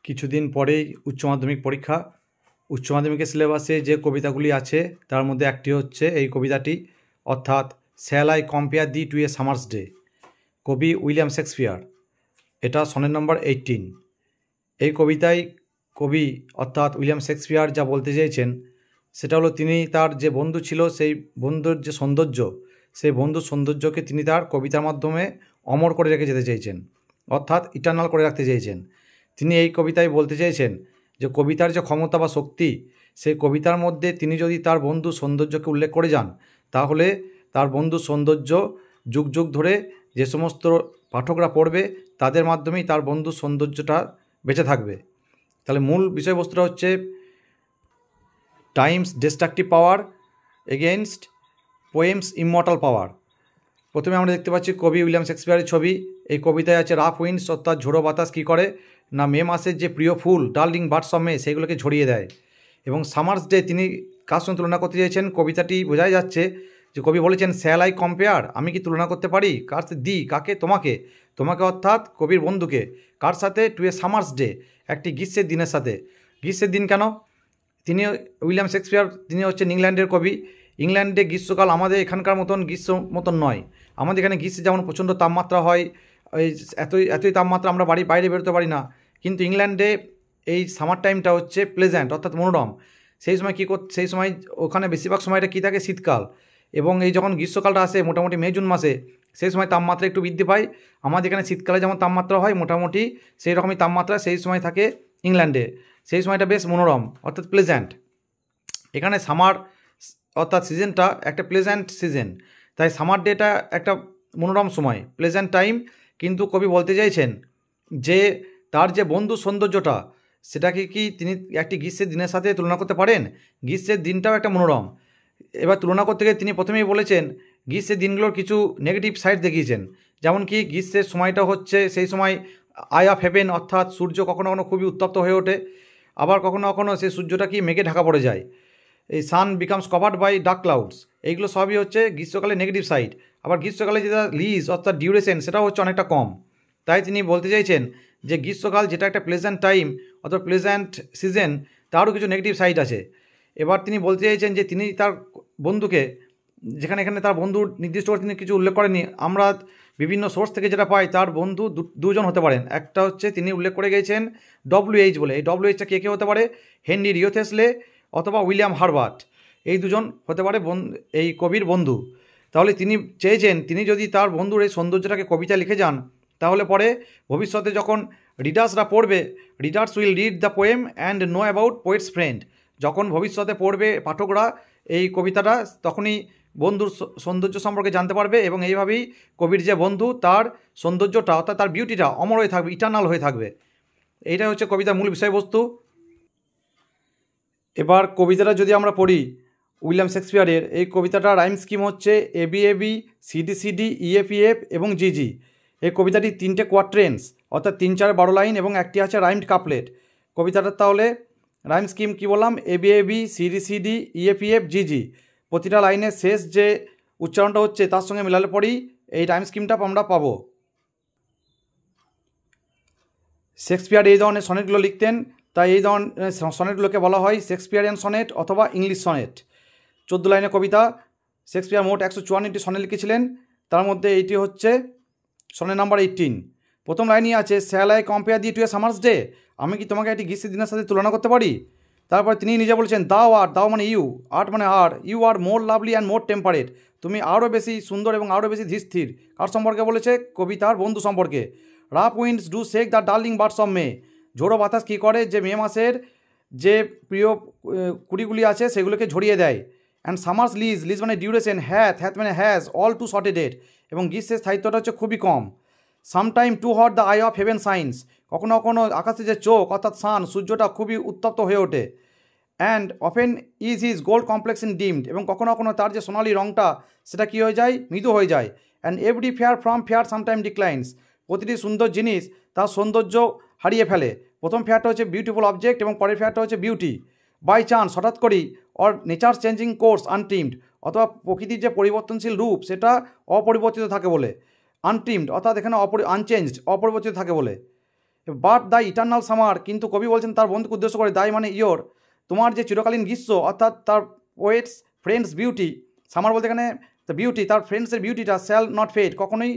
কিছুদিন পরেই উচ্চ মাধ্যমিক পরীক্ষা। উচ্চ মাধ্যমিকের সিলেবাসে যে কবিতাগুলি আছে তার মধ্যে একটি হচ্ছে এই কবিতাটি, অর্থাৎ shall I compare thee to a summer's day, কবি উইলিয়াম শেক্সপিয়ার। এটা সনেট নম্বর 18। এই কবিতায় কবি অর্থাৎ উইলিয়াম শেক্সপিয়ার যা বলতে চেয়েছেন সেটা হলো, তিনি তার যে বন্ধু ছিল সেই বন্ধুর যে সৌন্দর্য, সেই বন্ধুর সৌন্দর্যকে তিনি তার কবিতার মাধ্যমে অমর করে রেখে যেতে চেয়েছেন, অর্থাৎ ইটার্নাল করে রাখতে চেয়েছেন। তিনি এই কবিতায় বলতে চেয়েছেন যে কবিতার যে ক্ষমতা বা শক্তি, সেই কবিতার মধ্যে তিনি যদি তার বন্ধুর সৌন্দর্যকে উল্লেখ করে যান, তাহলে তার বন্ধুর সৌন্দর্য যুগ যুগ ধরে যে সমস্ত পাঠকরা পড়বে তাদের মাধ্যমেই তার বন্ধুর সৌন্দর্যটা বেঁচে থাকবে। তাহলে মূল বিষয়বস্তুটা হচ্ছে টাইমস ডিস্ট্রাকটিভ পাওয়ার এগেনস্ট পোয়েমস ইমমর্টাল পাওয়ার। প্রথমে আমরা দেখতে পাচ্ছি কবি উইলিয়াম শেক্সপিয়ারের ছবি। এই কবিতায় আছে রাফ উইন্ডস, অর্থাৎ ঝোড়ো বাতাস কী করে না মে মাসের যে প্রিয় ফুল ডার্লিং বার্ডস অফ মে সেগুলোকে ঝরিয়ে দেয়। এবং সামার্স ডে তিনি কার সঙ্গে তুলনা করতে চেয়েছেন, কবিতাটি বোঝাই যাচ্ছে যে কবি বলেছেন শ্যাল আই কম্পেয়ার, আমি কি তুলনা করতে পারি, কার সাথে দি, কাকে, তোমাকে, তোমাকে অর্থাৎ কবির বন্ধুকে, কার সাথে, টু এ সামার্স ডে, একটি গ্রীষ্মের দিনের সাথে। গ্রীষ্মের দিন কেন? তিনি উইলিয়াম শেক্সপিয়ার তিনি হচ্ছেন ইংল্যান্ডের কবি। ইংল্যান্ডে গ্রীষ্মকাল আমাদের এখানকার মতন গ্রীষ্ম মতন নয়। আমাদের এখানে গ্রীষ্মে যেমন প্রচণ্ড তাপমাত্রা হয়, এই এতই তাপমাত্রা আমরা বাইরে বেরোতে পারি না, কিন্তু ইংল্যান্ডে এই সামার টাইমটা হচ্ছে প্লেজেন্ট, অর্থাৎ মনোরম। সেই সময় সেই সময় ওখানে বেশিরভাগ সময়টা কী থাকে, শীতকাল। এবং এই যখন গ্রীষ্মকালটা আসে মোটামুটি মে জুন মাসে, সেই সময় তাপমাত্রা একটু বৃদ্ধি পায়। আমাদের এখানে শীতকালে যেমন তাপমাত্রা হয় মোটামুটি সেই রকমই তাপমাত্রা সেই সময় থাকে ইংল্যান্ডে। সেই সময়টা বেশ মনোরম, অর্থাৎ প্লেজেন্ট। এখানে সামার অর্থাৎ সিজনটা একটা প্লেজেন্ট সিজন, তাই সামার ডেটা একটা মনোরম সময়, প্লেজেন্ট টাইম। কিন্তু কবি বলতে চাইছেন যে তার যে বন্ধু সৌন্দর্যটা, সেটাকে কি তিনি একটি গ্রীষ্মের দিনের সাথে তুলনা করতে পারেন? গ্রীষ্মের দিনটাও একটা মনোরম। এবার তুলনা করতে গিয়ে তিনি প্রথমেই বলেছেন গ্রীষ্মের দিনগুলোর কিছু নেগেটিভ সাইড দেখিয়েছেন। যেমন কি গ্রীষ্মের সময়টা হচ্ছে সেই সময় আই অফ হেভেন, অর্থাৎ সূর্য কখনো কখনো খুবই উত্তপ্ত হয়ে ওঠে, আবার কখনো কখনো সেই সূর্যটা কি মেঘে ঢাকা পড়ে যায়। এই sun becomes covered by dark clouds, এইগুলো সবই হচ্ছে গ্রীষ্মকালে নেগেটিভ সাইড। আবার গ্রীষ্মকালে যেটা লিজ অর্থাৎ ডিউরেশন, সেটাও হচ্ছে অনেকটা কম। তাই তিনি বলতে চাইছেন যে গ্রীষ্মকাল যেটা একটা প্লেজেন্ট টাইম অর্থাৎ প্লেজেন্ট সিজন, তারও কিছু নেগেটিভ সাইড আছে। এবার তিনি বলতে চাইছেন যে তিনি তার বন্ধুকে, এখানে তার বন্ধু নির্দিষ্ট করে তিনি কিছু উল্লেখ করেননি, আমরা বিভিন্ন সোর্স থেকে যেটা পাই তার বন্ধু দুজন হতে পারেন। একটা হচ্ছে তিনি উল্লেখ করে গিয়েছেন WH বলে। এই WH-টা কে হতে পারে? হেনরি রিওথেসলে অথবা উইলিয়াম হারবার্ট, এই দুজন হতে পারে এই কবির বন্ধু। তাহলে তিনি চেয়েছেন তিনি যদি তার বন্ধুর এই সৌন্দর্যটাকে কবিতা লিখে যান, তাহলে পরে ভবিষ্যতে যখন রিডার্সরা পড়বে, readers will read the poem and know about poets friend, যখন ভবিষ্যতে পড়বে পাঠকরা এই কবিতাটা, তখনই বন্ধুর সৌন্দর্য সম্পর্কে জানতে পারবে। এবং এইভাবেই কবির যে বন্ধু তার সৌন্দর্যটা অর্থাৎ তার বিউটিটা অমর হয়ে থাকবে, ইটার্নাল হয়ে থাকবে। এইটাই হচ্ছে কবিতার মূল বিষয়বস্তু। এবার কবিতাটা যদি আমরা পড়ি উইলিয়াম শেক্সপিয়ারের, এই কবিতাটা রাইম স্কিম হচ্ছে ABAB, CDCD, EFEF এবং GG। এই কবিতাটি 3টে কোয়াট্রেন্স অর্থাৎ 3-4-12 লাইন এবং একটি আছে রাইমড কাপলেট। কবিতাটার তাহলে রাইম স্কিম কী বললাম, ABAB, CDCD, EFEF, GG। প্রতিটা লাইনের শেষ যে উচ্চারণটা হচ্ছে তার সঙ্গে মেলালে পরেই এই রাইম স্কিমটা আমরা পাবো। শেক্সপিয়ার এই ধরনের সনেটগুলো লিখতেন, তাই এই ধরনের সনেটগুলোকে বলা হয় শেক্সপিয়ারিয়ান সনেট অথবা ইংলিশ সনেট। 14 লাইনের কবিতা। শেক্সপিয়ার মোট 154টি সনেট লিখেছিলেন, তার মধ্যে এইটি হচ্ছে সনেট নাম্বার 18। প্রথম লাইনই আছে shall I compare thee to a summer's day, আমি কি তোমাকে একটি গ্রীষ্মের দিনের সাথে তুলনা করতে পারি? তারপর তিনি নিজে বলেছেন দাও আর, দাও মানে ইউ, আর্ট মানে are, you are more lovely and more temperate, তুমি আরও বেশি সুন্দর এবং আরও বেশি ধীরস্থির। কার সম্পর্কে বলেছে? কবিতার বন্ধু সম্পর্কে। Rough winds do shake the darling birds of May, ঝোড়ো বাতাস কী করে যে মে মাসের যে প্রিয় কুড়িগুলি আছে সেগুলোকে ঝরিয়ে দেয়। অ্যান্ড সামার্স লিজ, লিজ মানে ডিউরেশন, হ্যাথ মানে has, all too short a date, এবং গ্রীষ্মের স্থায়িত্বটা হচ্ছে খুবই কম। Sometime too hot the eye of heaven shines, কখনো কখনো আকাশে যে চোখ অর্থাৎ সান, সূর্যটা খুবই উত্তপ্ত হয়ে ওঠে। And often is his gold complexion deemed, এবং কখনো কখনো তার যে সোনালি রঙটা সেটা কী হয়ে যায়, মৃদু হয়ে যায়। And every fair from fair sometime declines, প্রতিটি সুন্দর জিনিস তার সৌন্দর্য হারিয়ে ফেলে। প্রথম ফেয়ারটা হচ্ছে বিউটিফুল অবজেক্ট এবং পরের ফেয়ারটা হচ্ছে বিউটি। বাই চান্স, হঠাৎ করেই, or nature changing course untrimmed, অথবা প্রকৃতির যে পরিবর্তনশীল রূপ সেটা অপরিবর্তিত থাকে বলে। আনট্রিমড অর্থাৎ এখানে আনচেঞ্জড, অপরিবর্তিত থাকে বলে। বাট দ্য ইটার্নাল সামার, কিন্তু কবি বলছেন তার বন্ধুকে উদ্দেশ্য করে, দায় মানে ইয়োর, তোমার যে চিরকালীন গ্রীষ্ম, অর্থাৎ তার পোয়েটস ফ্রেন্ডস বিউটি, সামার বলতে এখানে বিউটি, তার ফ্রেন্ডসের বিউটিটা শ্যাল নট ফেড, কখনোই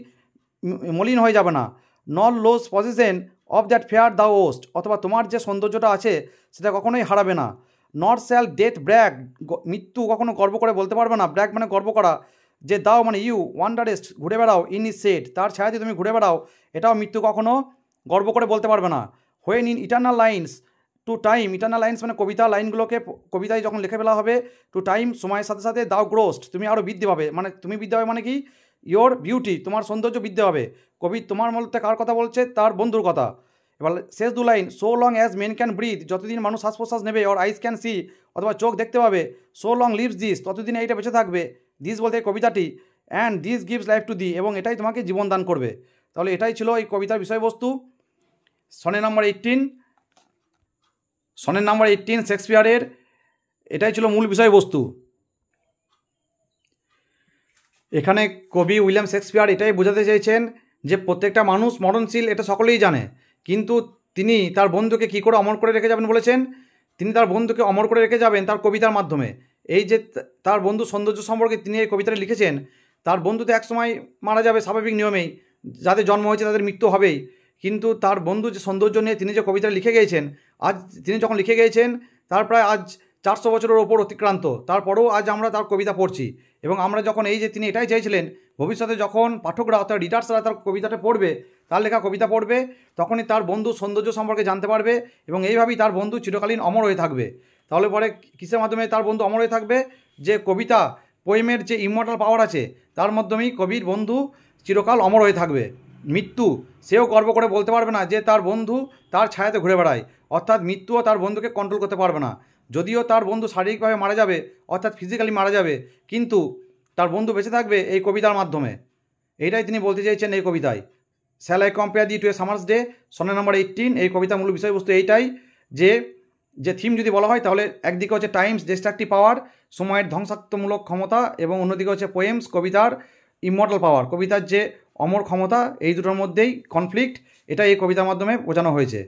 মলিন হয়ে যাবে না। Not লোজ position of that fair the worst, অথবা তোমার যে সৌন্দর্যটা আছে সেটা কখনোই হারাবে না। নট শ্যাল ডেথ ব্র্যাগ, মৃত্যু কখনো গর্ব করে বলতে পারবে না, ব্র্যাগ মানে গর্ব করা, যে দাও মানে ইউ ওয়ান্ডারেস্ট ঘুরে বেড়াও, ইন ইজ সেড, তার ছায়াতে তুমি ঘুরে বেড়াও, এটাও মৃত্যু কখনো গর্ব করে বলতে পারবে না। When in eternal lines to time, eternal lines মানে কবিতা লাইনগুলোকে কবিতায় যখন লিখে ফেলা হবে, টু টাইম সময়ের সাথে সাথে দাও গ্রোস্ট, তুমি আরও বৃদ্ধি পাবে, মানে তুমি বৃদ্ধি হবে মানে কি, ইয়োর বিউটি, তোমার সৌন্দর্য বৃদ্ধি হবে। কবি তোমার মধ্যে কার কথা বলছে, তার বন্ধুর কথা। এবার শেষ দু line, so long as men can breathe, যতদিন মানুষ শ্বাস প্রশ্বাস নেবে, ওর আইস ক্যান সি, অথবা চোখ দেখতে পাবে, সো লং লিভস দিস, ততদিন এইটা বেঁচে থাকবে, দিস বলতে এই কবিতাটি, and this gives life to the, এবং এটাই তোমাকে জীবন দান করবে। তাহলে এটাই ছিল এই কবিতার বিষয়বস্তু। সনেট নাম্বার 18, সনেট নাম্বার 18 শেক্সপিয়ারের, এটাই ছিল মূল বিষয়বস্তু। এখানে কবি উইলিয়াম শেক্সপিয়ার এটাই বোঝাতে চেয়েছেন যে প্রত্যেকটা মানুষ মরণশীল, এটা সকলেই জানে, কিন্তু তিনি তার বন্ধুকে কী করে অমর করে রেখে যাবেন বলেছেন, তিনি তার বন্ধুকে অমর করে রেখে যাবেন তার কবিতার মাধ্যমে। এই যে তার বন্ধু সৌন্দর্য সম্পর্কে তিনি এই কবিতাটা লিখেছেন, তার বন্ধু তো একসময় মারা যাবে স্বাভাবিক নিয়মেই, যাদের জন্ম হয়েছে তাদের মৃত্যু হবেই, কিন্তু তার বন্ধু যে সৌন্দর্য নিয়ে তিনি যে কবিতা লিখে গিয়েছেন, আজ তিনি যখন লিখে গিয়েছেন তার প্রায় আজ 400 বছরের ওপর অতিক্রান্ত, তারপরেও আজ আমরা তার কবিতা পড়ছি। এবং আমরা যখন এই যে তিনি এটাই চাইছিলেন, ভবিষ্যতে যখন পাঠকরা অর্থাৎ রিডার্সরা তার কবিতাটা পড়বে, তার লেখা কবিতা পড়বে, তখনই তার বন্ধু সৌন্দর্য সম্পর্কে জানতে পারবে, এবং এইভাবেই তার বন্ধু চিরকালীন অমর হয়ে থাকবে। তাহলে পরে কিসের মাধ্যমে তার বন্ধু অমর হয়ে থাকবে, যে কবিতা পোয়েমের যে ইমর্টাল পাওয়ার আছে তার মাধ্যমেই কবির বন্ধু চিরকাল অমর হয়ে থাকবে। মৃত্যু, সেও গর্ব করে বলতে পারবে না যে তার বন্ধু তার ছায়াতে ঘুরে বেড়ায়, অর্থাৎ মৃত্যুও তার বন্ধুকে কন্ট্রোল করতে পারবে না। যদিও তার বন্ধু শারীরিকভাবে মারা যাবে, অর্থাৎ ফিজিক্যালি মারা যাবে, কিন্তু তার বন্ধু বেঁচে থাকবে এই কবিতার মাধ্যমে। এইটাই তিনি বলতে চেয়েছেন এই কবিতায়। Shall I compare thee to a summer's day, sonnet number 18, এই কবিতার মূল বিষয়বস্তু এইটাই, যে থিম যদি বলা হয় তাহলে একদিকে হচ্ছে টাইমস ডিস্ট্রাকটিভ পাওয়ার, সময়ের ধ্বংসাত্মমূলক ক্ষমতা, এবং অন্যদিকে হচ্ছে পোয়েমস কবিতার ইমর্টাল পাওয়ার, কবিতার যে অমর ক্ষমতা, এই দুটোর মধ্যেই কনফ্লিক্ট, এটা এই কবিতার মাধ্যমে বোঝানো হয়েছে।